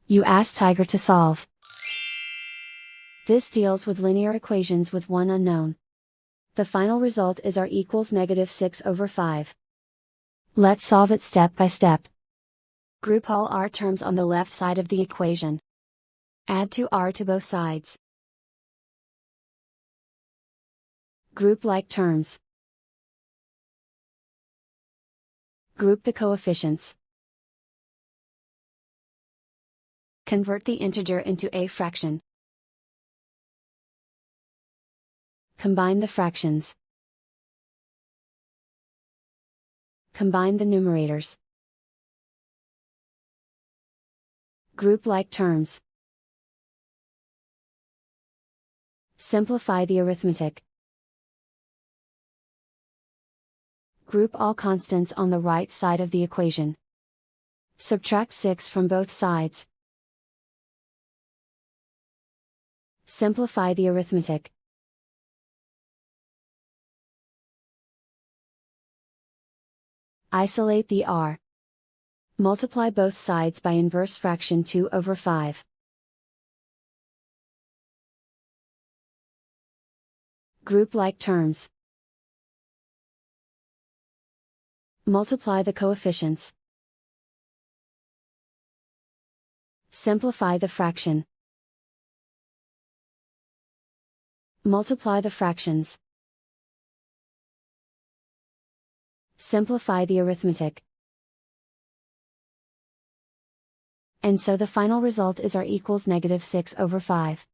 You ask Tiger to solve. This deals with linear equations with one unknown. The final result is r equals -6/5. Let's solve it step by step. Group all r terms on the left side of the equation. Add 2r to both sides. Group like terms. Group the coefficients. Convert the integer into a fraction. Combine the fractions. Combine the numerators. Group like terms. Simplify the arithmetic. Group all constants on the right side of the equation. Subtract 6 from both sides. Simplify the arithmetic. Isolate the r. Multiply both sides by inverse fraction 2/5. Group like terms. Multiply the coefficients. Simplify the fraction. Multiply the fractions. Simplify the arithmetic. And so the final result is r equals -6/5.